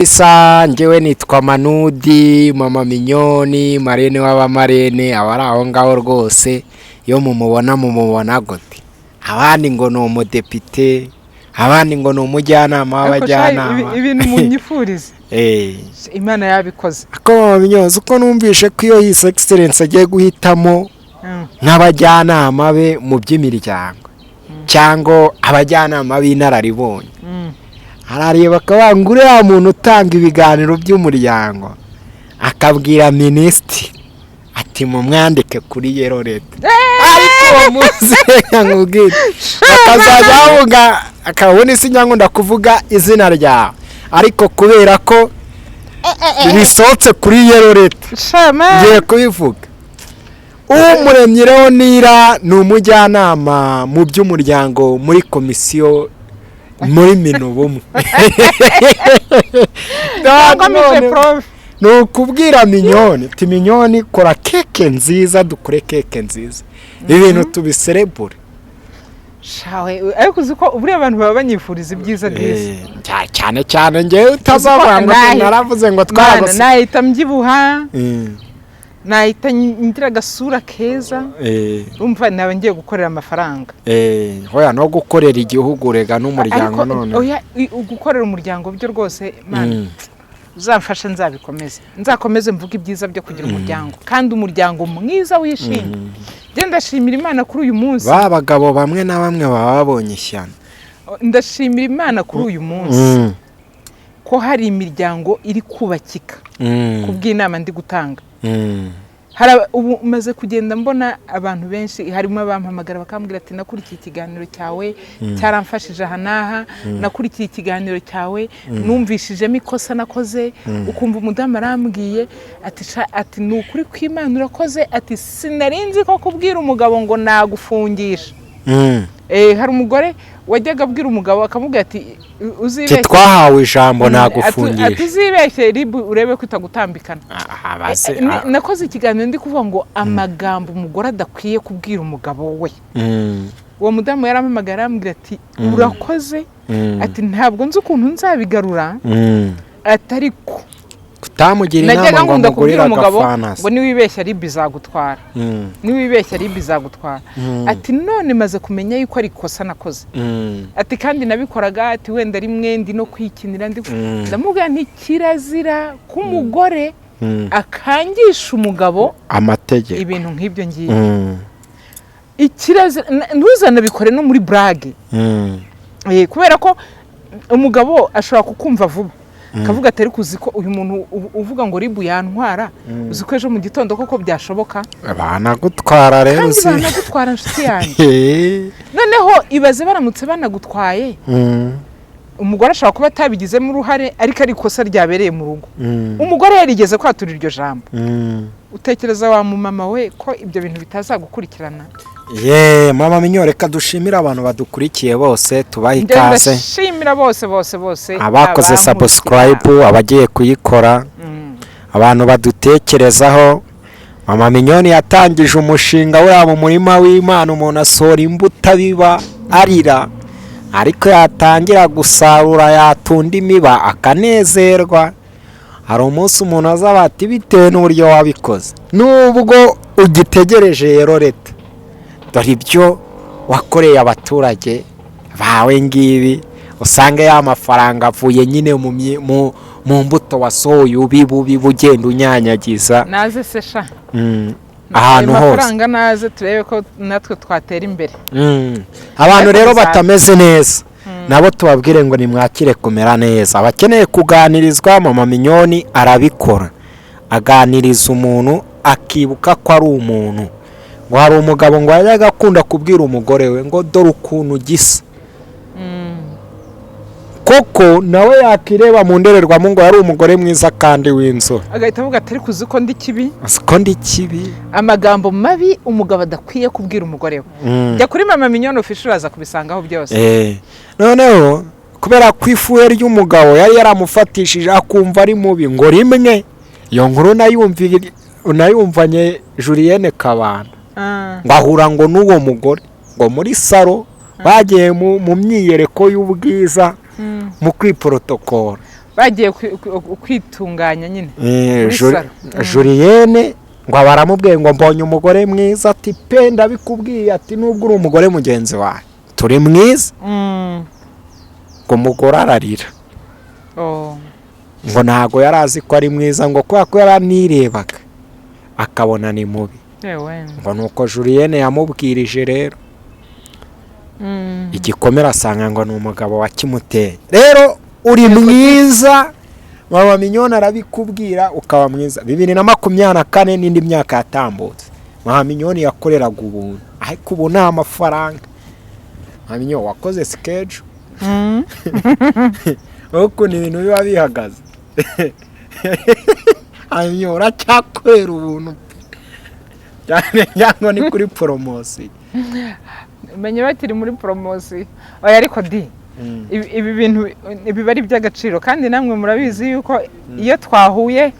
Isa njyewe nitwa Manudi, mama Minyoni, marene w'abamarene, abari aho ngaho rwose iyo mumubona gute. Abandi ngo ni umudepite, abandi ngo ni umujyanama w'abajyanama. Ibintu munyifurize. Imana yabikoze. Ako mama Minyoni uko numvishe ko iyo His Excellence agiye guhitamo nk'abajyanama be mu by'imiryango cyangwa abajyanama b'inararibonye. Arareba akabangura ya muntu utanga ibiganiro by'umuryango akabwira minisitiri ati mu mwandike kuri Yellow Letter, ariko muzenga nkubwira akazajya avuga akabona isi nyangunda kuvuga izina ryawe, ariko kubera ko bisohotse kuri Yellow Letter ngiye kubivuga. Umuremyi Leonira ni umujyanama mu by'umuryango muri komisiyo muri Minubumwe. Nukubwira Minyoni, ti Minyoni kora keke nziza, dukore keke nziza, ibintu tubiserebure. Shawe ariko uziko uburi abantu baba banyifuriza ibyiza byiza. Cyane ngewe utazavanga ngo naravuze ngo twaragose. Nahita mbyibuha. Nahita ngira agasura keza. Umva nawe ngiye gukorera amafaranga. Hoya no gukorera igihugu rega n'umuryango none. Oya gukorera umuryango byo rwose man. Uzamfasha nzakomeze mvuga ibyiza byo kugira umuryango kandi umuryango mwiza wishimye. Ndashimira Imana kuri uyu munsi. Babagabo bamwe na bamwe baba babonye ishyano. Ndashimira Imana kuri uyu munsi ko hari imiryango iri kubakika kubw'inama ndi gutanga. Ubu umaze kugenda mbona abantu benshi, harimo abampamagara bakambwira ati nakurikiye ikiganiro cyawe cyaramfashije aha naha, nakurikiye ikiganiro cyawe numvishijemo ikosa nakoze, ukumva umudamu arambwiye ati ni ukuri kw'Imana urakoze, ati sinarinzi ko kubwira umugabo ngo nagufungisha. Hari umugore wajyaga abwira umugabo akamubwira ati uzibeshye twahawe ijambo nagufungisha, ati uzibeshye ribu urebe ko itagutambikana. Nakoze ikiganiro ndi kuvuga ngo amagambo umugore adakwiye kubwira umugabo we. Uwo mudamu yarampamagara arambwira ati urakoze, ati ntabwo nzi ukuntu nzabigarura, atariko kutamugira inama ngo amugurire agafana ngo niwibeshya ribu izagutwara, niwibeshya ribu izagutwara. Ati none maze kumenya yuko ari ikosa nakoze, ati kandi nabikoraga, ati wenda rimwe ndi no kwikinira ndamubwira nti kirazira k'umugore akangisha umugabo amategeko ibintu nk'ibyo ngiye. Ikirazira ntuzana bikore no muri brage, kubera ko umugabo ashobora kukumva vuba kavuga ati ariko uziko uyu muntu uvuga ngo ribu yantwara, uziko ejo mu gitondo koko byashoboka banagutwara rero uzi banagutwara nshuti yanjye. Noneho ibaze baramutse banagutwaye, umugore ashobora kuba atabigizemo uruhare ariko ari ikosa ryabereye mu rugo, umugore yarigeze kwatura iryo jambo. Utekereza wa mama we ko ibyo bintu bitazagukurikirana? Mama Minyoni, reka dushimira abantu badukurikiye bose, tubaha ikaze. Ndashimira bose abakoze subscribe, abagiye kuyikora, abantu badutekerezaho. Mama Minyoni yatangije umushinga we mu murima w'Imana, umuntu asohora imbuto biba arira, ariko yatangira gusarura yatunda imiba akanezerwa. Hari umunsi umuntu azaba ati bitewe n'uburyo wabikoze, nubwo ugitegereje Yellow Letter, dore ibyo wakoreye abaturage bawe ngibi, usanga ya mafaranga avuye nyine mu mbuto wasohoye ubibubi bugenda unyanyagiza. Naze sesha ahantu hose amafaranga naze turebe ko natwe twatera imbere. Abantu rero batameze neza nabo tubabwire ngo nimwakire kumera neza. Abakeneye kuganirizwa, Mama Minyoni arabikora, aganiriza umuntu akibuka ko ari umuntu. Ngo hari umugabo ngo yajyaga akunda kubwira umugore we ngo dore ukuntu gisa, koko nawe yakireba mu ndorerwamo ngo yari umugore mwiza kandi w'inzobe, agahita avuga ati ariko uziko ndi kibi, uziko ndi kibi. Amagambo mabi umugabo adakwiye kubwira umugore we. Jya kuri Mama Minyoni official aza kubisangaho byose. Noneho kubera ko ifuhe ry'umugabo yari yaramufatishije akumva ari mubi, ngo rimwe iyo nkuru nayumvanye Julienne Kabanda, ngo ahura ngo n'uwo mugore ngo muri saro bagiye mu myiyereko y'ubwiza mu kwiprotokora bagiye kwitunganya nyine Julienne ngo baramubwiye ngo mbonye umugore mwiza ati pe ndabikubwiye ati nubwo uri umugore mugenzi wawe turi mwiza ngo umugore ararira ngo ntago yari azi ko ari mwiza ngo kubera ko yaranirebaga akabona ni mubi ngo nuko Julienne yamubwirije rero igikomere asanga ngo ni umugabo wakimuteye rero uri mwiza mama Mignone arabikubwira ukaba mwiza 2024 n'indi myaka yatambutse mama Mignone yakoreraga ubuntu ariko ubu nta mafaranga mama Mignone wakoze schedule uko ni ibintu biba bihagaze ayo uracyakwera ubuntu cyangwa ni kuri promotion menye batiri muri promotion oya ariko di ibi bintu bari by'agaciro kandi namwe murabizi yuko iyo twahuye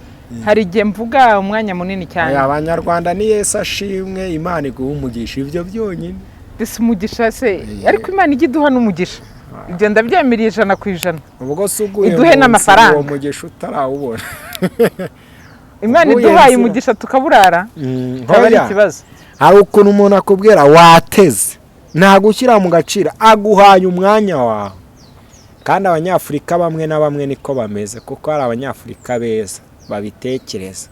hari igihe mvuga umwanya munini cyane abanyarwanda ni Yesu ashimwe Imana iguha umugisha ibyo byonyine disi umugisha se ariko Imana igiduha n'umugisha ibyo ndabyemiriye 100%. ubwo suguye iduhe n'amafaranga uwo mugisha utarawubona Imana iduhaye umugisha tukaburara ari ikibazo hari ukuntu umuntu akubwira wateze nta gushyira mu gaciro aguhaye umwanya wawe kandi abanyafurika bamwe na bamwe niko bameze kuko hari abanyafurika beza babitekereza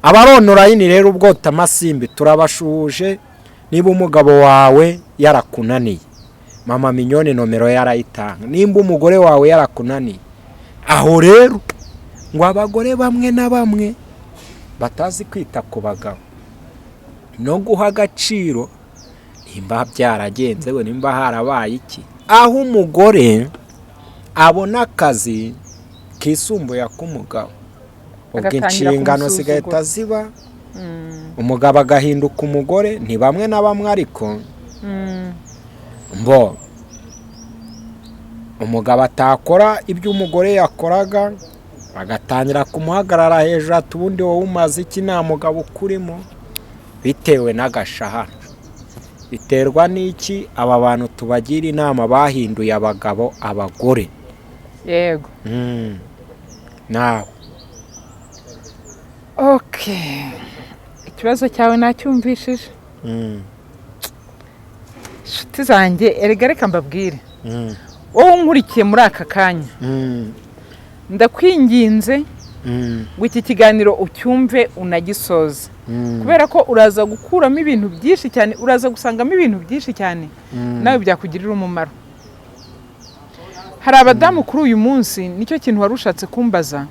abaronora yini rero ubwota amasimbi turabashuhuje niba umugabo wawe yarakunaniye mama Mignone nomero yarayitanga nimba umugore wawe yarakunaniye aho rero ngo abagore bamwe na bamwe batazi kwita ku bagabo no guha agaciro nimba byaragenze we nimba harabaye iki aho umugore abona akazi kisumbuye k'umugabo ubwo inshingano zigahita ziba umugabo agahinduka umugore ni bamwe na bamwe ariko mbo umugabo atakora ibyo umugore yakoraga agatangira kumuhagarara hejuru ati ubundi wowe umaze iki nta mugabo ukurimo bitewe n'agashahara biterwa n'iki aba bantu tubagira inama bahinduye abagabo abagore yego nawe okay ikibazo cyawe nacyumvishije shuti zanjye erega reka mbabwire wowe unkurikiye muri aka kanya ndakwinginze ngo iki kiganiro ucyumve unagisoze kubera ko uraza gukuramo ibintu byinshi cyane uraza gusangamo ibintu byinshi cyane nawe byakugirira umumaro hari abadamu kuri uyu munsi nicyo kintu warushatse kumbaza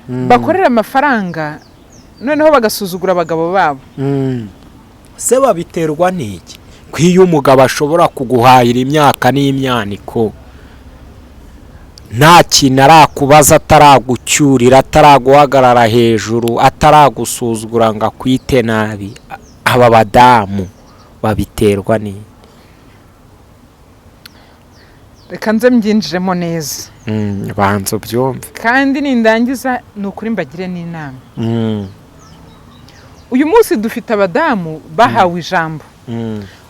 bakorera amafaranga noneho bagasuzugura abagabo babo se babiterwa n'iki kwiyo umugabo ashobora kuguhahira imyaka n'imyaniko nta kintu arakubaza ataragucyurira ataraguhagarara hejuru ataragusuzugura ngo akwite nabi aba badamu babiterwa n'iki reka nze mbyinjiremo neza banzo byumve kandi nindangiza ni ukuri mbagire n'inama uyu munsi dufite abadamu bahawe ijambo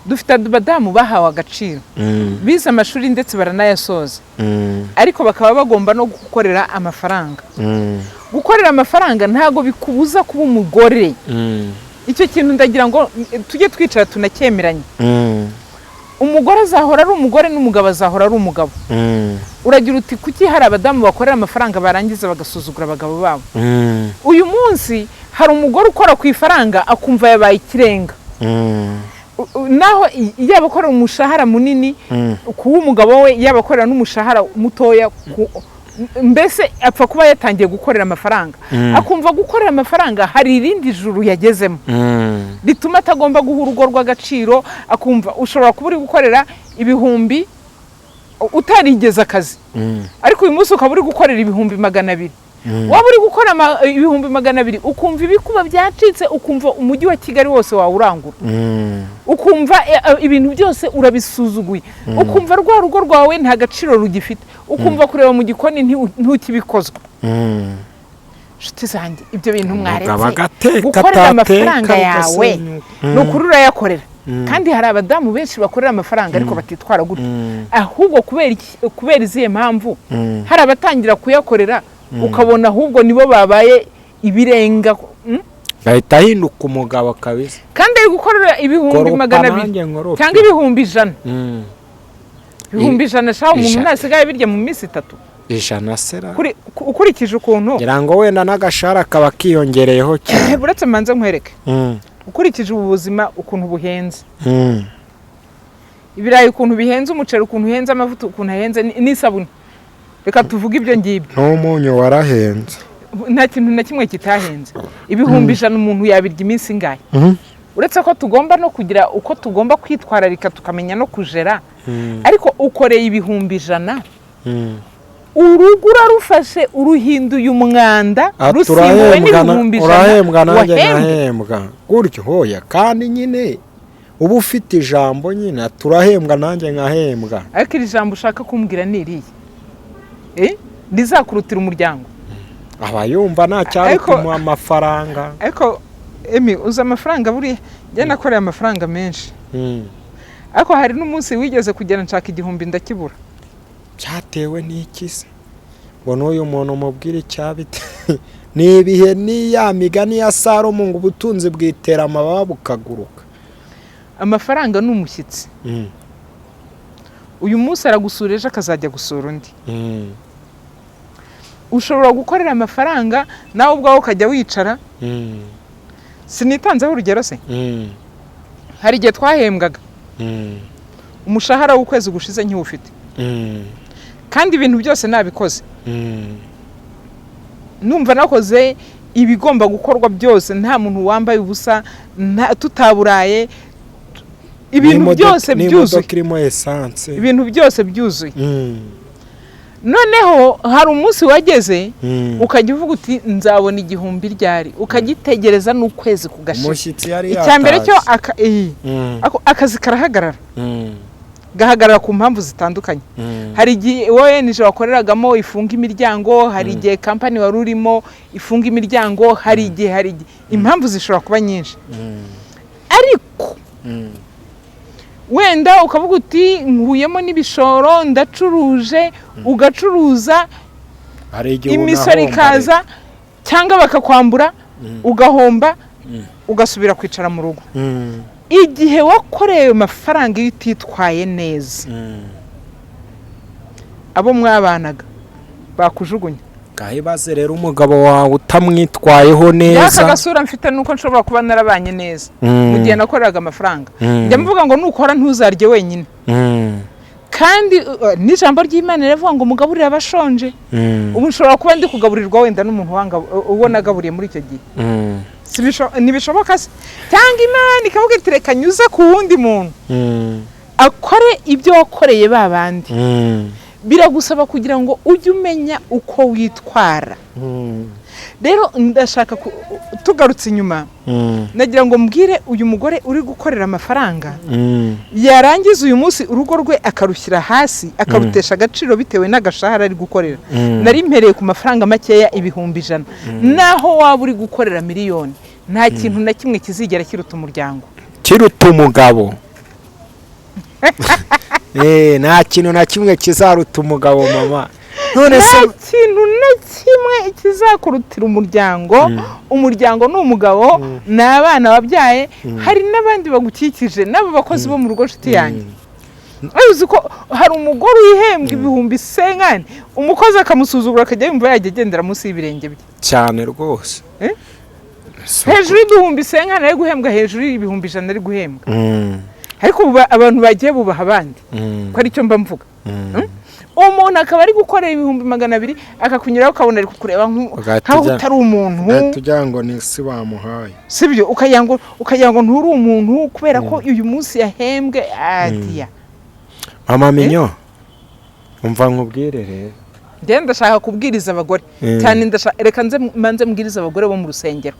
dufite abadamu bahawe agaciro bize amashuri ndetse baranayasoza ariko bakaba bagomba no gukorera amafaranga gukorera amafaranga ntago bikubuza kuba umugore icyo kintu ndagira ngo tujye twicara tunacyemeranye umugore azahora ari umugore n'umugabo azahora ari umugabo uragira uti kuki hari abadamu bakorera amafaranga barangiza bagasuzugura abagabo babo uyu munsi hari umugore ukora ku ifaranga akumva yabaye ikirenga naho yaba akorera umushahara munini kuba umugabo we yaba akorera n'umushahara mutoya mbese apfa kuba yatangiye gukorera amafaranga akumva gukorera amafaranga hari irindi juru yagezemo rituma atagomba guha urugo rw'agaciro akumva ushobora kuba uri gukorera ibihumbi utarigeze akazi ariko uyu munsi ukaba uri gukorera ibihumbi 200 waba uri gukora ibihumbi 200 ukumva ibikuba byacitse ukumva umujyi wa Kigali wose wawurangura ukumva ibintu byose urabisuzuguye ukumva rwa rugo rwawe nta gaciro rugifite ukumva kureba mu gikoni ntukibikozwa shuti zanjye ibyo bintu mwaretse gukorera amafaranga yawe no kurura yakorera kandi hari abadamu benshi bakorera amafaranga ariko batitwara gutyo, ahubwo kubera izihe mpamvu hari abatangira kuyakorera ukabona ahubwo nibo babaye ibirenga, gahita ahinduka umugabo kabisa, kandi ari gukorera ibihumbi 200 cyangwa ibihumbi 100. Ibihumbi 100 shaho umuntu ntasigaye birya mu minsi 3. 100 sera ukurikije ukuntu ngira ngo wenda n'agashara kaba kiyongereyeho cyane. Buretse manze nkwereke ukurikije ubuzima ukuntu buhenze, ibirayi ukuntu bihenze, umuceri ukuntu uhenze, amavuta ukuntu ahenze, n'isabuni, reka tuvuge ibyo ngibyo, n'umunyu warahenze, nta kintu na kimwe kitahenze. Ibihumbi 100 umuntu yabirya iminsi ingahe? Uretse ko tugomba no kugira uko tugomba kwitwararika tukamenya no kujera, ariko ukoreye ibihumbi 100 urugo urarufashe uruhinduye umwanda rusimbuwe n'ibihumbi 100, urahembwa nanjye nkahembwa gutyo hoya, kandi nyine uba ufite ijambo nyine, turahembwa nanjye nkahembwa. Ariko iri jambo ushaka kumbwira ni iriye rizakurutira umuryango? aba yumva nta cyari kumuha amafaranga. Ariko Emi, uza amafaranga buriya njye nakoreye amafaranga menshi, ariko hari n'umunsi wigeze kugera nshaka igihumbi ndakibura. Cyatewe n'iki se? Ngo n'uyu muntu umubwire icyabite ni ibihe, ni ya migani ya Salomo ngo ubutunzi bwitera amababa bukaguruka. Amafaranga ni umushyitsi, uyu munsi aragusura ejo akazajya gusura undi. Ushobora gukorera amafaranga nawe ubwawe ukajya wicara. Sinitanzeho urugero se, hari igihe twahembwaga umushahara w'ukwezi gushize nkiwufite, kandi ibintu byose nabikoze, numva nakoze ibigomba gukorwa byose, nta muntu wambaye ubusa, tutaburaye, ibintu byose byuzuye, ibintu byose byuzuye. Noneho hari umunsi wageze ukajya uvuga uti nzabona igihumbi ryari, ukagitegereza n'ukwezi kugashira. Icyambere cyo akazi karahagarara, gahagarara ku mpamvu zitandukanye. Hari igihe wowe nije wakoreragamo ifunga imiryango, hari igihe company wari urimo ifunga imiryango, hari igihe impamvu zishobora kuba nyinshi. Ariko wenda ukavuga uti nkuyemo n'ibishoro ndacuruje, ugacuruza, imisoro ikaza cyangwa bakakwambura ugahomba, ugasubira kwicara mu rugo. Igihe wakoreye amafaranga yititwaye neza, abo mwabanaga bakujugunya. Gahibaze rero umugabo wawe utamwitwayeho neza. Yaka gasura mfite nuko nshobora kuba narabanye neza mu gihe nakoreraga amafaranga. Njya mvuga ngo nukora ntuzarye wenyine, kandi n'ijambo ry'Imana rivuga ngo mugaburire abashonje. Ubu nshobora kuba ndi kugaburirwa wenda n'umuntu wanga uwo nagaburiye muri icyo gihe, nibishoboka se? Cyangwa Imana ikavuga iti reka nyuze ku wundi muntu akore ibyo wakoreye babandi. Biragusaba kugira ngo ujye umenya uko witwara. Rero ndashaka tugarutse inyuma, nagira ngo mbwire uyu mugore uri gukorera amafaranga, yarangiza uyu munsi urugo rwe akarushyira hasi, akarutesha agaciro bitewe n'agashahara ari gukorera. Nari mpereye ku mafaranga makeya ibihumbi 100, naho waba uri gukorera miliyoni, nta kintu na kimwe kizigera kiruta umuryango, kiruta umugabo. Nta kintu na kimwe kizaruta umugabo mama. None se kintu na kimwe kizakurutira umuryango. Umuryango ni umugabo n'abana wabyaye, hari n'abandi bagukikije n'abo bakozi bo mu rugo nshuti yanjye. Uzi ko hari umugore uhembwa ibihumbi 50, umukozi akamusuzugura akajya yumva yajya agendera munsi y'ibirenge bye cyane rwose. Hejuru y'ibihumbi 50 ari guhembwa, hejuru y'ibihumbi 100 ari guhembwa. Ariko abantu bagiye bubaha abandi, ko ari cyo mba mvuga. Umuntu akaba ari gukorera ibihumbi 200 akakunyuraho ukabona ari kukureba nkaho utari umuntu, tugira ngo ni si bamuhaye, sibyo? Ukayango nturi umuntu kubera ko uyu munsi yahembwe. Adiya mama minyo, umva nkubwire rero, njye ndashaka kubwiriza abagore cyane. Reka manze mbwiriza abagore bo mu rusengero.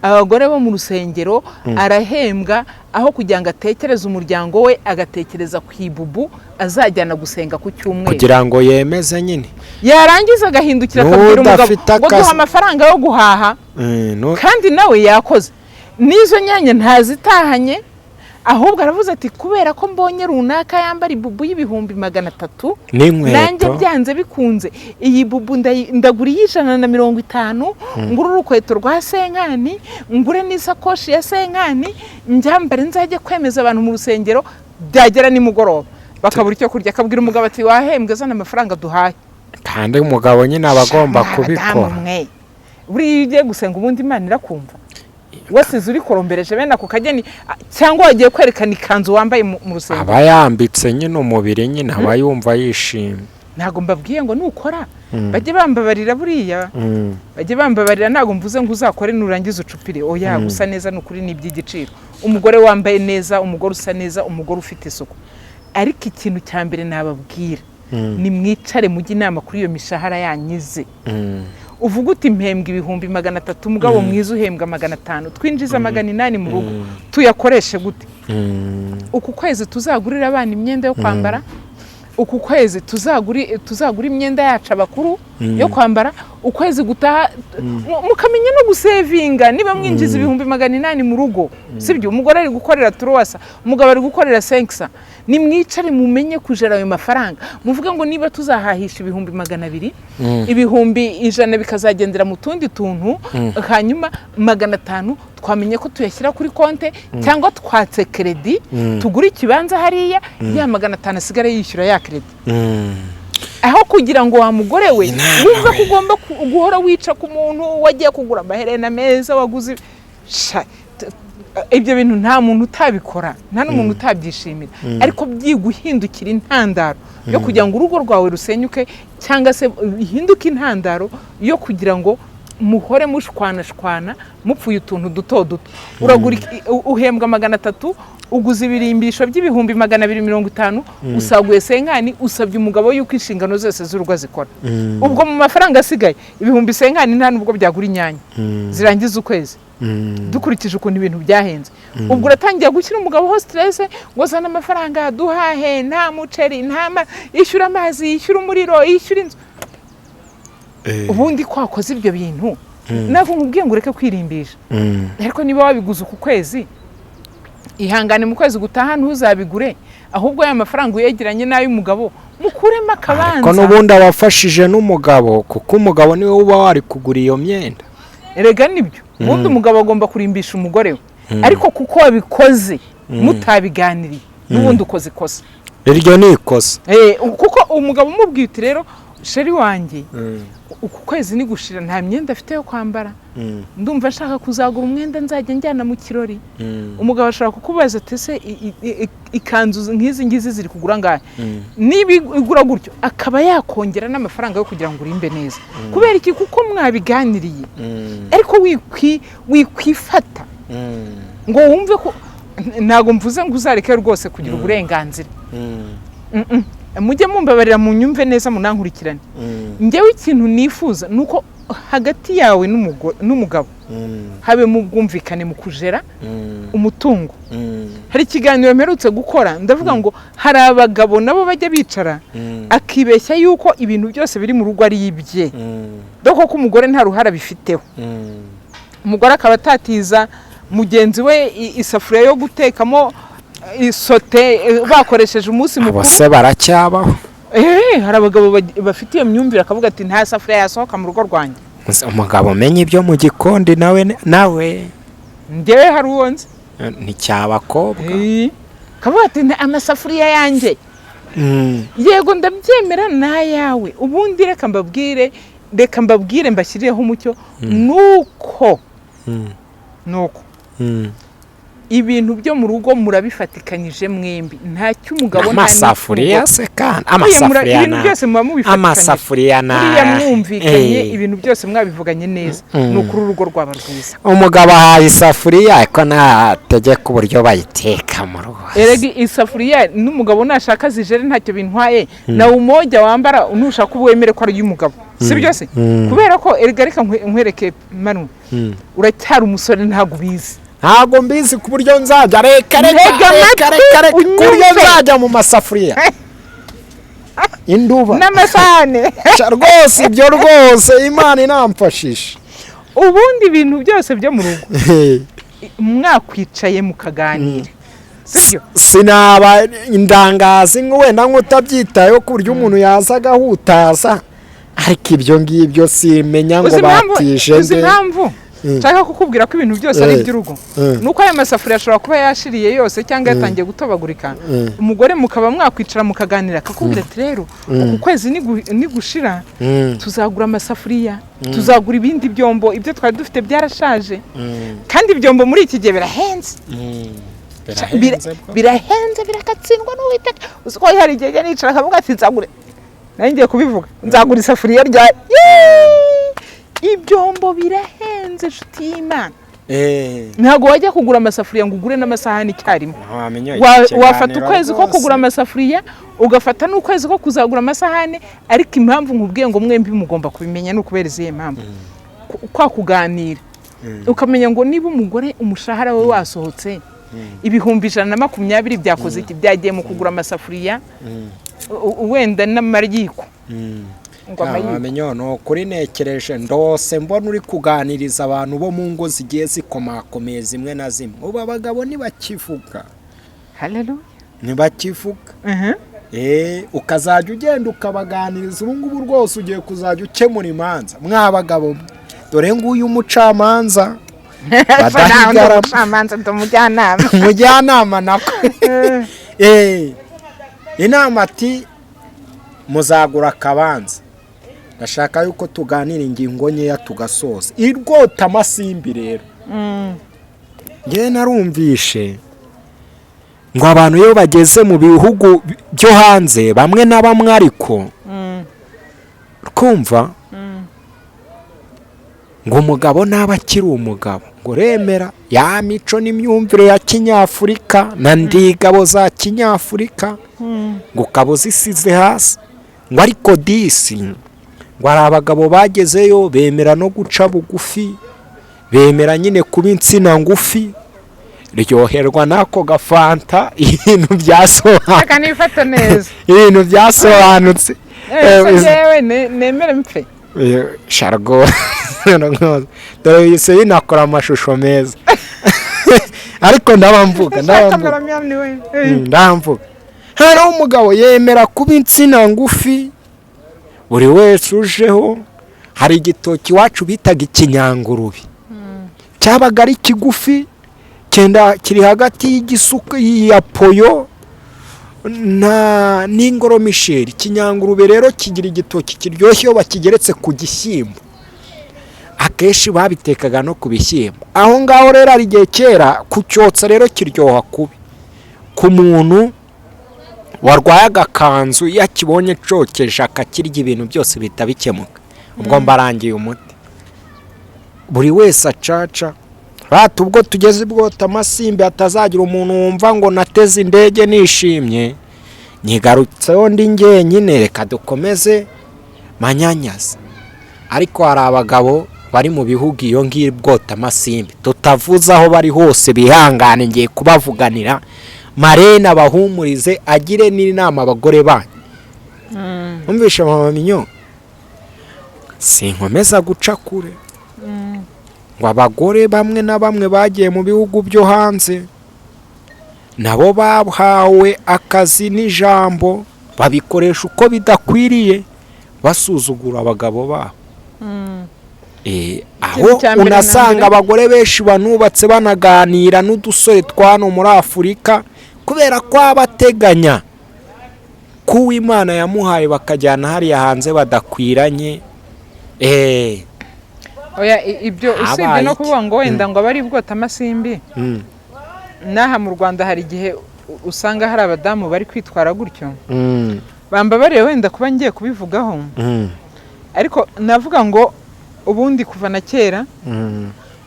Abagore bo mu rusengero arahembwa aho kugira ngo atekereze umuryango we, agatekereza ku ibubu azajyana gusenga ku cyumweru, kugira ngo yemeze nyine. Yarangiza agahindukira akabwira umugabo ngo duha amafaranga yo guhaha, kandi nawe yakoze n'izo nyanya ntazitahanye, ahubwo aravuze ati kubera ko mbonye runaka yambara ibubu y'ibihumbi 300 nanjye byanze bikunze iyi bubu ndagura $150 ngura urukweto rwa senkani ngure n'isakoshi ya senkani njyambare nzajye kwemeza abantu mu rusengero byagera nimugoroba bakabura icyo kurya akabwira umugabo ati wahembwe zana amafaranga duhaye kandi umugabo nyine abagomba kubikora buri ugiye gusenga ubundi Imana irakumva wasize uri korombereje bene ako kageni cyangwa wagiye kwerekana ikanzu wambaye mu rusengero aba yambitse nyine umubiri nyine aba yumva yishimye ntago mbabwiye ngo nukora bajye bambabarira buriya bajye bambabarira ntago mvuze ngo uzakore nurangiza ucupire oya gusa neza n'ukuri n'iby'igiciro umugore wambaye neza umugore usa neza umugore ufite isuku ariko ikintu cya mbere nababwira ni mwicare mujye inama kuri iyo mishahara yanyize uvuga uti mpembwa ibihumbi 300 umugabo mwiza uhembwa 500 twinjiza 800 mu rugo tuyakoreshe gute uku kwezi tuzagurira abana imyenda yo kwambara uku kwezi tuzagura imyenda yacu abakuru yo kwambara ukwezi gutaha mukamenya no gusevinga niba mwinjiza ibihumbi 800 mu rugo sibyo umugore ari gukorera turuwasa umugabo ari gukorera 500 ni mwicare mumenye kujera ayo mafaranga muvuga ngo niba tuzahahisha ibihumbi 200 ibihumbi 100 bikazagendera mu tundi tuntu hanyuma 500 twamenye ko tuyashyira kuri konte cyangwa twatse credit tugura ikibanza hariya ya 500 asigara yishyura ya credit aho kugira ngo wa mugore we wumva ko ugomba guhora wica ku muntu wagiye kugura amaherena meza waguze ibyo bintu nta muntu utabikora nta n'umuntu utabyishimira ariko byiguhindukira intandaro yo kugira ngo urugo rwawe rusenyuke cyangwa se ihinduke intandaro yo kugira ngo muhore mushwana mupfuye utuntu duto uragura uhembwa 300 uguze ibirimbisho by'ibihumbi 250 usaguye senkani usabye umugabo yuko inshingano zose z'urugo zikora ubwo mu mafaranga asigaye ibihumbi senkani nta nubwo byagura inyanya zirangiza ukwezi dukurikije ukuntu ibintu byahenze ubwo uratangiye gushyira umugabo ho stress ngo zana amafaranga duhahe nta muceri nta ishyura amazi yishyura umuriro yishyura inzu ubundi kwakoze ibyo bintu nako nkubwiye ngo ureke kwirimbisha ariko niba wabiguze ku kwezi ihangane mu kwezi gutaha ntuzabigure ahubwo ya mafaranga uyegeranye nayo umugabo mukurema akabanza ariko nubundi abafashije n'umugabo kuko umugabo niwe uba wari kugura iyo myenda erega nibyo ubundi umugabo agomba kurimbisha umugore we ariko kuko wabikoze mutabiganiriye n'ubundi ukoze ikosa iryo ni ikosa kuko umugabo umubwiye uti rero sheri wanjye uku kwezi ni gushira nta myenda afite yo kwambara ndumva ashaka kuzagura umwenda nzajya njyana mu kirori umugabo ashaka kukubaza ati se ikanzu nk'izi ngizi ziri kugura ngahe niba igura gutyo akaba yakongera n'amafaranga yo kugira ngo urimbe neza kubera iki kuko mwabiganiriye ariko wikwifata ngo wumve ko ntago mvuze ngo uzareke rwose kugira uburenganzira mujye mumbabarira mu nyumve neza munankurikirane njyewe ikintu nifuza nuko hagati yawe n'umugabo habe mu bwumvikane mu kujera umutungo hari ikiganiro mperutse gukora ndavuga ngo hari abagabo nabo bajya bicara akibeshya yuko ibintu byose biri mu rugo ari ibye doko ko umugore nta ruhara bifiteho umugore akaba atatiza mugenzi we isafuriya yo gutekamo isote bakoresheje umunsi mukuru bose baracyabaho hari abagabo bafite iyo myumvire akavuga ati nta safuriya yasohoka mu rugo rwanjye umugabo umenye ibyo mu gikondi nawe njyewe hari uwo nzi ni cy'abakobwa akavuga ati amasafuriya yanjye yego ndabyemera n'ayawe ubundi reka mbabwire mbashyirireho umucyo nuko ibintu byo mu rugo murabifatikanyije mwembi nta cy'umugabo nta amasafuriya se kandi amasafuriya ibintu byose muba mubifatikanyije amasafuriya buriya mwumvikanye ibintu byose mwabivuganye neza ni ukuri urugo rwaba rwiza umugabo ahaye isafuriya ariko ntategeka uburyo bayiteka mu rugo erega isafuriya n'umugabo nashaka zijere ntacyo bintwaye nawe umojya wambara nushaka uwemere ko ari y'umugabo si byose kubera ko erega reka nkwereke manu uracyari umusore ntago ubizi ntago mbizi ku buryo nzajya reka ku buryo nzajya mu masafuriya induba n'amasahane rwose ibyo rwose Imana inamfashisha ubundi ibintu byose byo mu rugo mwakwicaye mukaganira sibyo sinaba indangazi wenda nk'utabyitayeho ku buryo umuntu yaza agahutaza ariko ibyo ngibyo simenya ngo batije uzi impamvu nshaka kukubwira ko ibintu byose ari iby'urugo nuko aya masafuriya ashobora kuba yashiriye yose cyangwa yatangiye gutobagurika umugore mukaba mwakwicara mukaganira akakubwira ati rero uku kwezi nigushira tuzagura amasafuriya tuzagura ibindi byombo ibyo twari dufite byarashaje kandi ibyombo muri iki gihe birahenze birahenze birakatsindwa n'uwiteka uzi ko hari igihe nicara akavuga ati nzagure nanjye ngiye kubivuga nzagura isafuriya rya ibyombo birahenze nshuti y'Imana ntabwo wajya kugura amasafuriya ngo ugure n'amasahani icyarimwe wafata ukwezi ko kugura amasafuriya ugafata n'ukwezi ko kuzagura amasahani ariko impamvu nkubwiye ngo mwembi mugomba kubimenya ni ukubera izihe mpamvu kwa kuganira ukamenya ngo niba umugore umushahara we wasohotse ibihumbi 120 byakoze iki byagiye mu kugura amasafuriya wenda n'amaryiko amenyo no kuri nekereje ndose mbona uri kuganiriza abantu bo mu ngo zigiye zikomakomeye zimwe na zimwe ubu abagabo nibakivuga haleluya nibakivuga ukazajya ugenda ukabaganiriza ubu ngubu rwose ugiye kuzajya ukemura imanza mwabagabo dore nguyu umucamanza badahigara umucamanza ndumujyanama umujyanama nako inama ati muzagura akabanza ndashaka yuko tuganira ingingo nkeya tugasoza irwota amasimbi rero ngewe narumvishe ngo abantu iyo bageze mu bihugu byo hanze bamwe na bamwe ariko twumva ngo umugabo naba akiri umugabo ngo remera ya mico n'imyumvire ya kinyafurika na ndigabo za kinyafurika ngo ukaba uzisize hasi ngo ariko disi ngo hari abagabo bagezeyo bemera no guca bugufi bemera nyine kuba insina ngufi ryoherwa n'ako gafanta ibintu byasobanutse yewe nemere mpfe shargo dore yise binakora amashusho meza ariko ndabamvuga hari umugabo yemera kuba insina ngufi buri wese ujeho hari igitoki iwacu bitaga ikinyangurube cyabaga ari kigufi kiri hagati y'igisuka ya poyo n'ingoromisheri ikinyangurube rero kigira igitoki kiryoshye iyo bakigeretse ku gishyimbo akenshi babitekaga no ku bishyimbo aho ngaho rero hari igihe kera kucyotsa rero kiryoha kubi ku muntu warwaye agakanzu iyo akibonye cokeje akakirya ibintu byose bihita bikemuka ubwo mbarangiye umuti buri wese acaca rata ubwo tugeze bwota amasimbi atazagira umuntu wumva ngo nateze indege nishimye nyigarutseho ndi njyenyine reka dukomeze manyanyaza ariko hari abagabo bari mu bihugu iyo ngiyo bwota amasimbi tutavuze aho bari hose bihangane ngiye kubavuganira marena bahumurize agire n'inama abagore banyu umvishe mama minyo sinkomeza guca kure ngo abagore bamwe na bamwe bagiye mu bihugu byo hanze nabo bahawe akazi n'ijambo babikoresha uko bidakwiriye basuzugura abagabo babo aho unasanga abagore benshi banubatse banaganira n'udusore twano muri Afurika kubera ko abateganya ko Imana yamuhaye bakajyana hariya hanze badakwiranye oya ibyo usibye no kuvuga ngo wenda ngo abari bwota amasimbi naha mu Rwanda hari igihe usanga hari abadamu bari kwitwara gutyo bamba bare wenda kuba ngiye kubivugaho ariko navuga ngo ubundi kuva na kera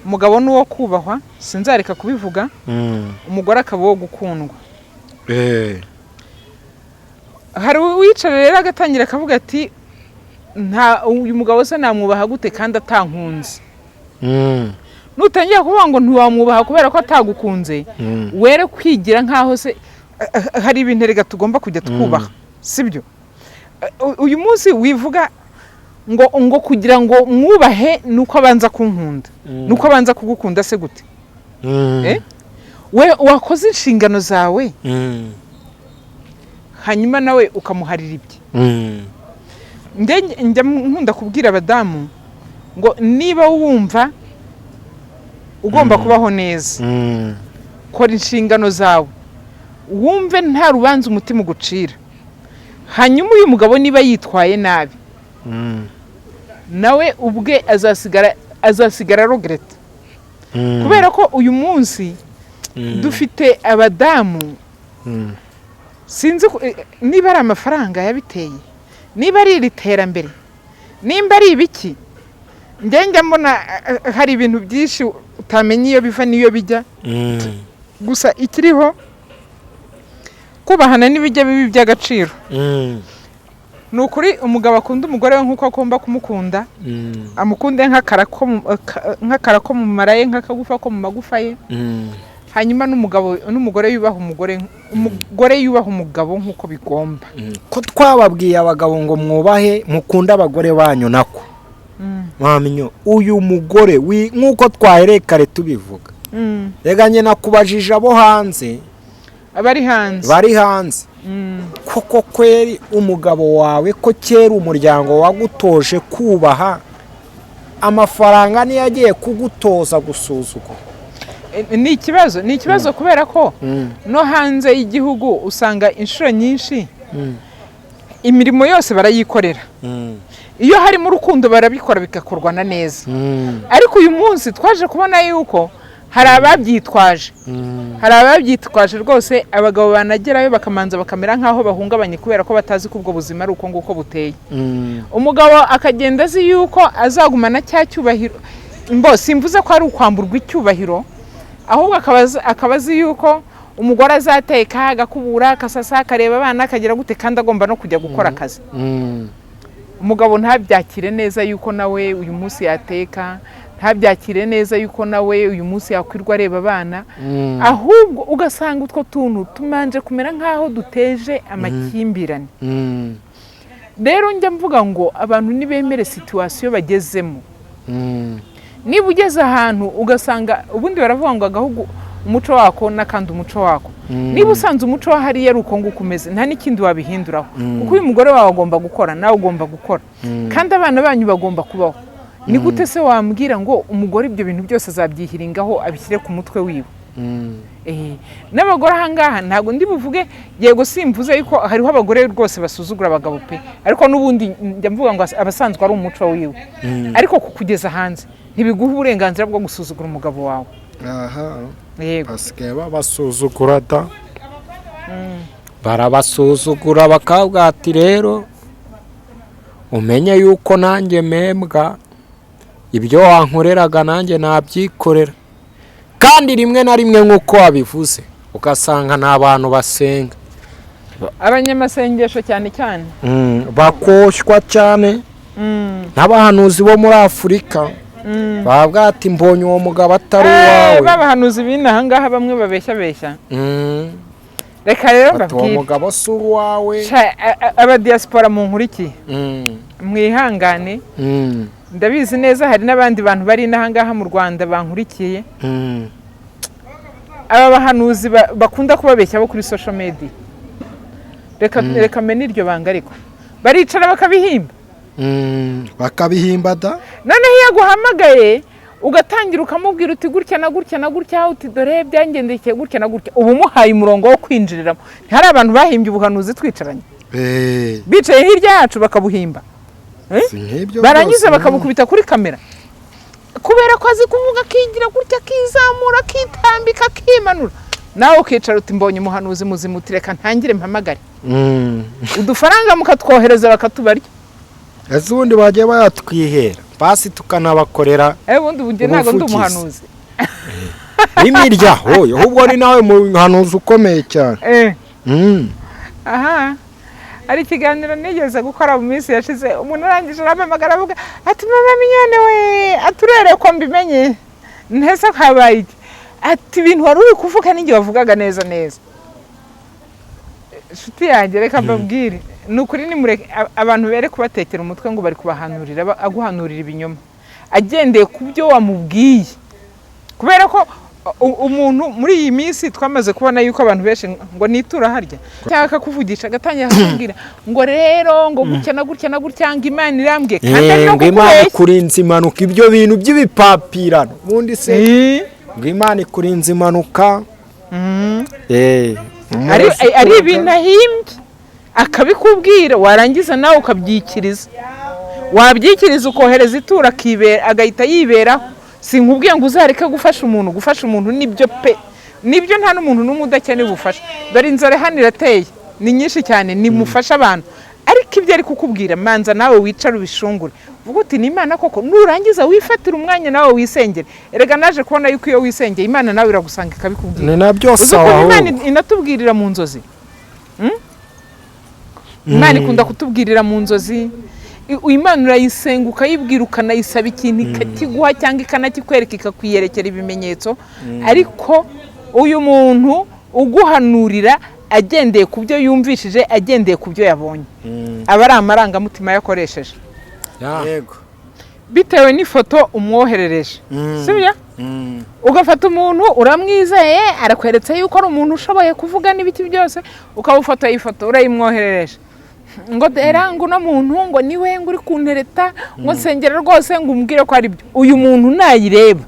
umugabo n'uwo kubahwa sinzareka kubivuga umugore akaba wo gukundwa hari uwicara rero agatangira akavuga ati nta uyu mugabo se namwubaha gute kandi atankunze nutangiye kuvuga ngo ntiwamwubaha kubera ko atagukunze were kwigira nkaho se hari ibintu rega tugomba kujya twubaha sibyo uyu munsi wivuga ngo kugira ngo mwubahe nuko abanza kunkunda nuko abanza kugukunda se gute we wakoze inshingano zawe hanyuma nawe ukamuharira ibye. Njya nkunda kubwira abadamu ngo niba wumva ugomba kubaho neza, kora inshingano zawe, wumve nta rubanza umutima ugucira. Hanyuma uyu mugabo niba yitwaye nabi, nawe ubwe azasigara regreta. Kubera ko uyu munsi dufite abadamu, sinzi niba ari amafaranga yabiteye, niba ari iri terambere, nimba ari ibiki. Njya mbona hari ibintu byinshi utamenye iyo biva n'iyo bijya. Gusa ikiriho kubahana n'ibijya bibi by'agaciro. Ni ukuri umugabo akunda umugore we nk'uko agomba kumukunda, amukunde nk'akara ko mu mara ye, nk'akagufa ko mu magufa ye. Hanyuma n'umugore yubaha umugore yubaha umugabo nk'uko bigomba. Ko twababwiye abagabo ngo mwubahe mukunde abagore banyu nako. Mwamenyo uyu mugore nk'uko twahereye kare tubivuga. Rega njye nakubajije abo hanze, bari hanze. Koko kweri umugabo wawe ko kera umuryango wagutoje kubaha, amafaranga niyo agiye kugutoza gusuzugura. Ni ikibazo kubera ko no hanze y'igihugu usanga inshuro nyinshi imirimo yose barayikorera. Iyo harimo urukundo barabikora bigakorwa na neza. Ariko uyu munsi twaje kubona yuko hari ababyitwaje rwose. Abagabo banagerayo bakamanza bakamera nk'aho bahungabanye kubera ko batazi ko ubwo buzima ari uko nguko buteye. Umugabo akagenda azi yuko azagumana cya cyubahiro. Simvuze ko ari ukwamburwa icyubahiro, ahubwo akaba azi yuko umugore azateka, agakubura, akasasa, akareba abana, akagira gute, kandi agomba no kujya gukora akazi. Umugabo ntabyakire neza yuko nawe uyu munsi yateka, ntabyakire neza yuko nawe uyu munsi yakwirwa areba abana. Ahubwo ugasanga utwo tuntu tumanje kumera nk'aho duteje amakimbirane. Rero njya mvuga ngo abantu nibemere situation bagezemo. Niba ugeze ahantu ugasanga ubundi baravuga ngo agahugu umuco wako nakandi umuco wako. Niba usanze umuco wa hariya ari uko nguko umeze, nta n'ikindi wabihinduraho. Kuko uyu mugore wawe agomba gukora, nawe ugomba gukora, kandi abana banyu bagomba kubaho. Ni gute se wambwira ngo umugore ibyo bintu byose azabyihiringaho abishyire ku mutwe wiwe? N'abagore ahangaha ntabwo ndi buvuge, yego simvuze yuko hariho abagore rwose basuzugura abagabo pe, ariko n'ubundi njya mvuga ngo abasanzwe ari umuco wiwe. Ariko kugeza hanze ntibiguha uburenganzira bwo gusuzugura umugabo wawe. Yego basigaye babasuzugura da. Barabasuzugura bakavuga ati rero umenye yuko nanjye membwa, ibyo wankoreraga nanjye nabyikorera. Kandi rimwe na rimwe nk'uko wabivuze ugasanga nta bantu basenga, abanyamasengesho cyane cyane bakoshywa cyane n'abahanuzi bo muri Afurika. Bavuga ati mbonye uwo mugabo atari uwawe. Babahanuzi b'inaha ngaha bamwe babeshya. Reka rero mbabwire, uwo mugabo si uwawe. Aba diaspora mu nkurikiye, mwihangane. Ndabizi neza hari n'abandi bantu bari inaha ngaha mu Rwanda bankurikiye. Aba bahanuzi bakunda kubabeshya bo kuri social media. Reka mene iryo banga, ariko baricara bakabihimba. Bakabihimba da. Noneho iyo aguhamagaye ugatangira ukamubwira uti gutya na gutya na gutya, uti dore byangendekeye gutya na gutya, ubu muhaye umurongo wo kwinjiriramo. Hari abantu bahimbye ubuhanuzi twicaranye, bicaye hirya yacu bakabuhimba. Barangiza bakabukubita kuri kamera, kubera ko azi kuvuga akigira gutya, kizamura, kitambika, kimanura. Nawe ukicara uti mbonye umuhanuzi muzima, utireka ntangire mpamagare. Udufaranga mukatwohereza bakatubarya. Ese ubundi bagiye bayatwihera basi tukanabakorera. Ubundi bunge ntago ndi umuhanuzi. Imirya hoyo ahubwo ari nawe muhanuzi ukomeye cyane. Aha, ari ikiganiro nigeze gukora mu minsi yashize, umuntu arangije arampamagara avuga ati mama Mignone we, aturere ko mbimenye ntese kabaye ati ibintu wari uri kuvuga ninjye wavugaga neza. Shuti yanjye reka mbabwire, nukuri ni mureke abantu bere kubatekera umutwe ngo bari kubahanurira, aguhanurira ibinyoma agendeye ku byo wamubwiye. Kubera ko umuntu muri iyi minsi twamaze kubona yuko abantu benshi ngo nitura harya cyangwa kuvugisha agatangira akubwira ngo rero ngo gutya na gutya na gutya ngo Imana irambwiye kandi no Imana ikurinze impanuka ibyo bintu by'ibipapirano ubundi se ngo Imana ikurinze impanuka ari ibintu ahimbye akabikubwira warangiza nawe ukabyikiriza wabyikiriza ukohereza itura akibera agahita yiberaho sinkubwiye ngo uzareke gufasha umuntu nibyo pe nibyo nta n'umuntu n'umwe udakeneye ubufasha dore inzara hano irateye ni nyinshi cyane nimufasha abantu ariko ibyo ari kukubwira manza nawe wicara ubishungure vuga uti ni Imana koko nurangiza wifatira umwanya nawe wisengere erega naje kubona yuko iyo wisengeye Imana nawe iragusanga ikabikubwira ni nabyo sawa Imana inatubwirira mu nzozi Imana ikunda kutubwirira mu nzozi Imana urayisenga ukayibwira ukanayisaba ikintu ikakiguha cyangwa ikanakikwereka ikakwiyerekera ibimenyetso ariko uyu muntu uguhanurira agendeye ku byo yumvishije agendeye ku byo yabonye aba ari amarangamutima yakoresheje yego bitewe n'ifoto umwoherereje sibyo ugafata umuntu uramwizeye arakweretse yuko ari umuntu ushoboye kuvuga n'ibiti byose ukabufata ifoto urayimwoherereje ngo dera ngo no muntu ngo niwe ngo uri kuntereta ngo sengera rwose ngo umbwire ko ari byo uyu muntu nayireba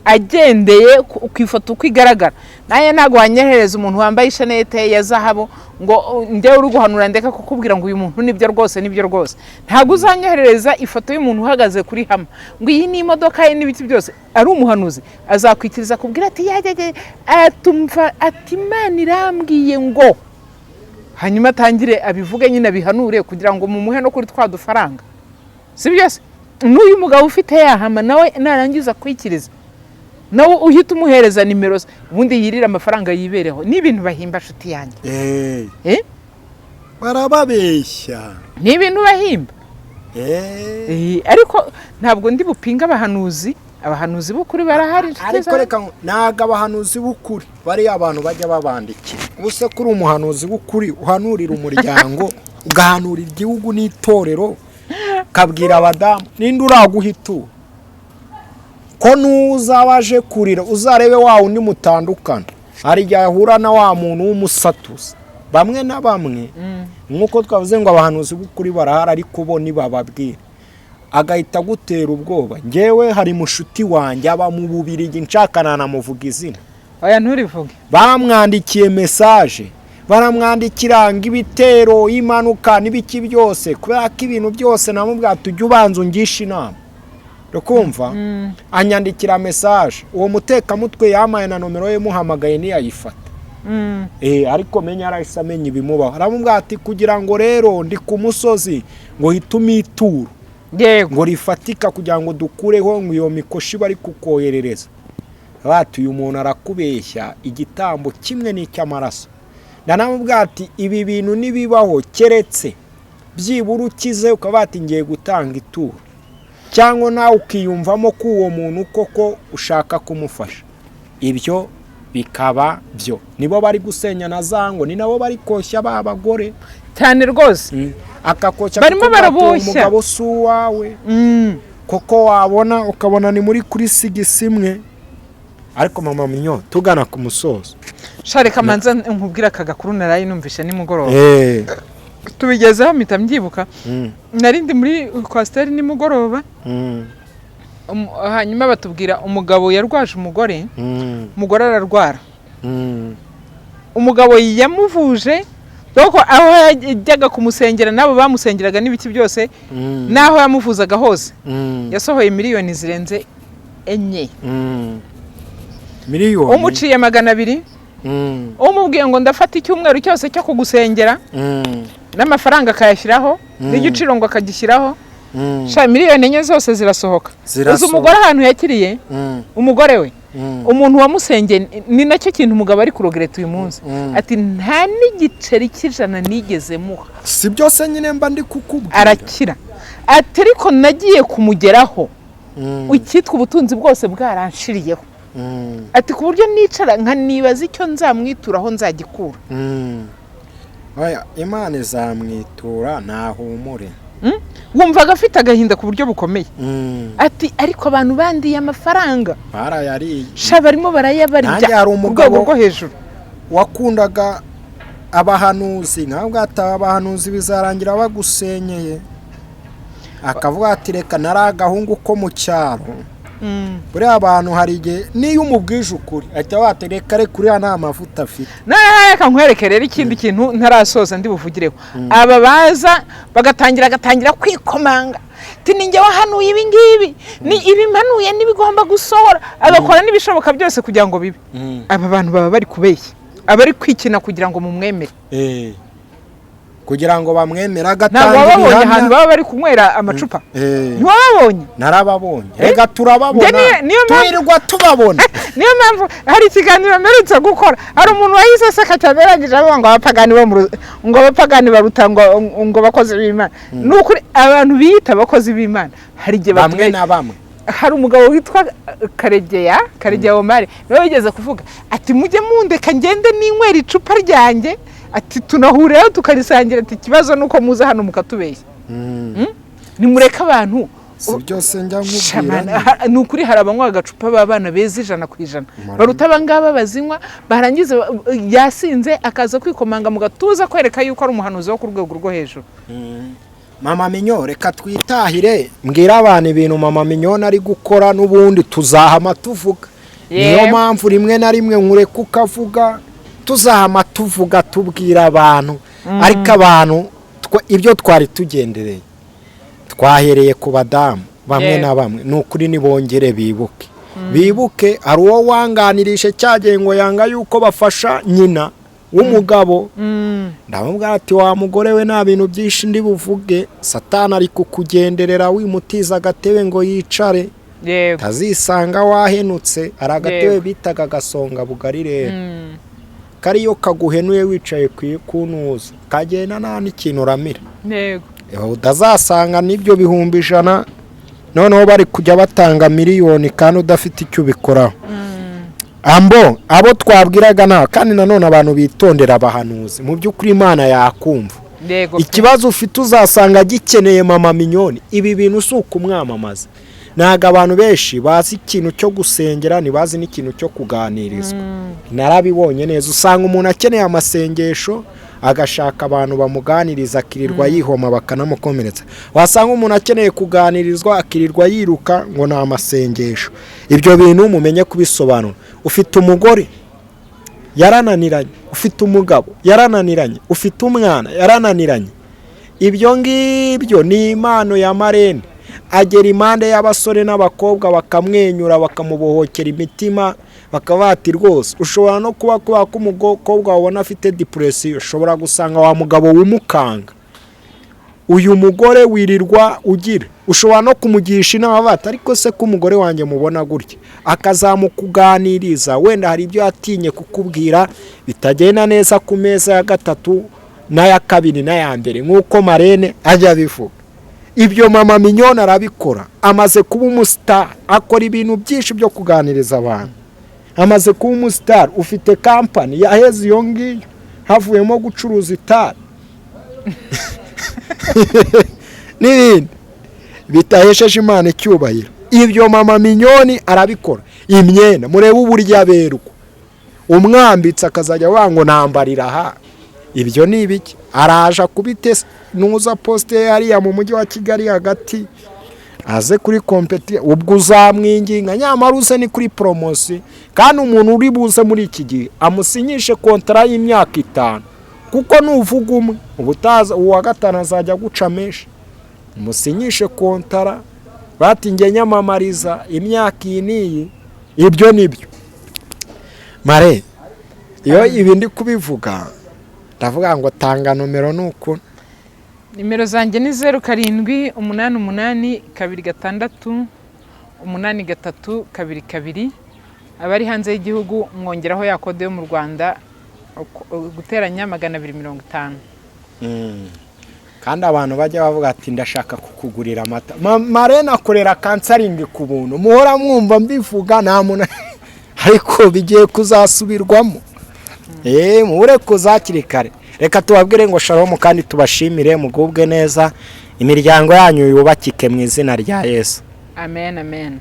agendeye ku ifoto uko igaragara naye ntago wanyehereza umuntu wambaye ishanete ya zahabu ngo njye uri guhanura ndeka kukubwira ngo uyu muntu nibyo rwose ntago uzanyehereza ifoto y'umuntu uhagaze kuri hama ngo iyi ni imodoka ye n'ibiti byose ari umuhanuzi azakwikiriza kubwira ati yajye atumva ati Imana irambwiye ngo hanyuma atangire abivuge nyine abihanure kugira ngo mumuhe no kuri twa dufaranga si byose n'uyu mugabo ufite yahama nawe narangiza kwikiriza nawe uhita umuhereza nimero ubundi yirira amafaranga yibereho n'ibintu bahimba shuti yanjye barababeshya n'ibintu bahimba ariko ntabwo ndi bupinga abahanuzi b'ukuri barahari ariko reka naga abahanuzi b'ukuri bari abantu bajya babandikira ubuse kuri umuhanuzi b'ukuri uhanurira umuryango ugahanurira igihugu n'itorero kabwira abadamu ninde uraguhitura ko nuzabaje kurira uzarebe wa undi mutandukana ari yahura na wa muntu w'umusatuzi bamwe na bamwe nkuko twavuze ngo abahanuzi b'ukuri barahari ariko bo nibababwira agahita gutera ubwoba ngewe hari mushuti wanjye aba mu Bubirigi nshakana namuvuga izina oya nturivuge bamwandikiye message baramwandikira ngo ibitero impanuka n'ibiki byose kubera ko ibintu byose namubwira tujye ubanza ungisha inama rukumva anyandikira message uwo mutekamutwe yamaye na nomero ye muhamagaye niyayifata ariko menya arahise amenya ibimubaho aramubwira ati kugira ngo rero ndi ku musozi ngo hitume ituro ngo rifatika kugira ngo dukureho ngo iyo mikoshi bari kukoherereza bati uyu muntu arakubeshya igitambo kimwe n'icy'amaraso nanamubwira ati ibi bintu nibibaho keretse byibura ukize ukabati ngiye gutanga ituro cyangwa nawe ukiyumvamo ko uwo muntu koko ushaka kumufasha ibyo bikaba byo nibo bari gusenya na zango ni nabo bari koshya babagore cyane rwose akakocha barimo baraboshya umugabo suwawe koko wabona ukabona ni muri kuri sigisimwe ariko mama minyo tugana ku musozo shareka manza nkubwira akagakuru narayi numvisha nimugoroba tubigezeho mpita mbyibuka narindi muri kwasteri nimugoroba hanyuma batubwira umugabo yarwaje umugore ararwara umugabo yamuvuje doko aho yajyaga kumusengera nabo bamusengeraga n'ibiki byose naho yamuvuzaga hose yasohoye miliyoni zirenze 4 miliyoni umuciye 200 umubwiye ngo ndafata icyumweru cyose cyo kugusengera n'amafaranga akayashyiraho n'igiciro ngo akagishyiraho sha miliyoni 4 zose zirasohoka uzi umugore ahantu yakiriye umugore we umuntu wamusengeye ni nacyo kintu umugabo ari kurogereta uyu munsi ati nta n'igiceri cy'ijana nigeze muha si byose nyine mba ndi kukubwira arakira ati ariko nagiye kumugeraho ukitwa ubutunzi bwose bwaranshiriyeho ati ku buryo nicara nkanibaza icyo nzamwituraho nzagikura Imana izamwitura ntahumure wumvaga afite agahinda ku buryo bukomeye. Ati ariko abantu bandiye amafaranga barayariye barimo barayabarya ku rwego rwo hejuru. Wakundaga abahanuzi ntabwo ataba abahanuzi bizarangira bagusenyeye, akavuga ati reka nari agahungu ko mu cyaro. Buriya abantu hari igihe niyo umubwije ukuri ahita watereka reka uriya nta mavuta afite. Reka nkwereke rero ikindi kintu ntarasoza ndi buvugireho. Aba baza bagatangira kwikomanga, ati ninjye wahanuye ibi ngibi, ni ibimanuye n'ibigomba gusohora, agakora n'ibishoboka byose kugira ngo bibe. Aba bantu baba bari kubeshya, abari kwikina kugira ngo mumwemere, kugira ngo bamwemera. Ntabwo wababonye ahantu baba bari kunywera amacupa? Ntiwababonye? Narababonye. Rega turababona, twirirwa tubabona. Niyo mpamvu hari ikiganiro mperutse gukora, hari umuntu wahise aseka cyane yarangije avuga ngo abapagani baruta ngo bakozi b'Imana. Nukuri abantu biyita abakozi b'Imana hari igihe bamwe na bamwe. Hari umugabo witwa Karegeya Omar niwe wigeze kuvuga ati mujye mundeka ngende n'inywera icupa ryanjye, ati tunahuriraho tukarisangira, ati ikibazo nuko muza hano mukatubeshya. Nimureka abantu byose njya nkubwira. Nukuri hari abanywa agacupa b'abana beza 100% baruta abangaba bazinywa, barangiza yasinze akaza kwikomanga mu gatuza kwereka yuko ari umuhanuzi wo ku rwego rwo hejuru. Mama Minyo, reka twitahire, mbwira abantu ibintu Mama Minyo ari gukora, n'ubundi tuzahama tuvuga. Niyo mpamvu rimwe na rimwe nkureka ukavuga, tuzahama tuvuga tubwira abantu. Ariko abantu ibyo twari tugendereye twahereye ku badamu bamwe na bamwe, nukuri nibongere bibuke ari uwo wanganirishe cyagiye ngo yanga yuko bafasha nyina w'umugabo. Ndamubwira ati wa mugore we nta bintu byinshi ndi buvuge, Satani ari kukugenderera wimutiza agatebe ngo yicare, tazisanga wahenutse. Ari agatebe bitaga gasonga bugari rero, kariyo kaguhenuye wicaye kunuza kagenda nta n'ikintu uramira. Udazasanga n'ibyo bihumbi 100 noneho bari kujya batanga miliyoni kandi udafite icyo ubikoraho. Abo twabwiraga nawe kandi nanone abantu bitondera abahanuzi, mu by'ukuri Imana yakumva. Ikibazo ufite uzasanga gikeneye Mama Minyoni. Ibi bintu si ukumwamamaza, ntago abantu benshi bazi ikintu cyo gusengera, ntibazi n'ikintu cyo kuganirizwa. Narabibonye neza, usanga umuntu akeneye amasengesho agashaka abantu bamuganiriza akirirwa yihoma bakanamukomeretsa. Wasanga umuntu akeneye kuganirizwa akirirwa yiruka ngo na amasengesho. Ibyo bintu mumenye kubisobanura. Ufite umugore yarananiranye, ufite umugabo yarananiranye, ufite umwana yarananiranye, ibyo ngibyo ni impano ya Marene. Agera impande y'abasore n'abakobwa bakamwenyura bakamubohokera imitima, bakabati rwose. Ushobora no kuba ko umukobwa wabona afite depression, ushobora gusanga wa mugabo wumukanga. Uyu mugore wirirwa ugira, ushobora no kumugisha inama bati ariko se ko umugore wanjye mubona gutya, akazamukuganiriza. Wenda hari ibyo yatinye kukubwira bitagenda neza ku meza ya gatatu n'aya kabiri n'aya mbere nk'uko Marene ajya bivuga. Ibyo Mama Minyoni arabikora, amaze kuba umustar, akora ibintu byinshi byo kuganiriza abantu. Amaze kuba umustar, ufite company yaheze iyo ngiyo havuyemo gucuruza itabi n'ibindi bitahesheje Imana icyubahiro. Ibyo Mama Minyoni arabikora. Imyenda murebe uburyo aberwa, umwambitse akazajya wango nambarira aha. Ibyo ni ibiki? Araje kubitesa nuza poste hariya mu mujyi wa Kigali hagati, aze kuri competi ubwo uzamwinginga nyamara uze ni kuri promotion. Kandi umuntu uri buze muri iki gihe amusinyishe kontra y'imyaka 5, kuko nuvuga umwe ubutaza uwa gatanu azajya guca menshi. Musinyishe kontra bati nge nyamamariza imyaka iyi. Ibyo nibyo Mare. Iyo ibindi kubivuga ndavuga ngo tanga nomero nuko. Nimero zanjye ni 0788268382. Abari hanze y'igihugu mwongeraho ya kode yo mu Rwanda guteranya 250. Kandi abantu bajya bavuga ati ndashaka kukugurira amata. Marene akorera counseling ku buntu, muhora mwumva mbivuga nta muntu ariko bigiye kuzasubirwamo. Muhure kuzakiri kare. Reka tubabwire ngo shalom kandi tubashimire mugubwe neza. imiryango yanyu yubakike mu izina rya Yesu. amen amen.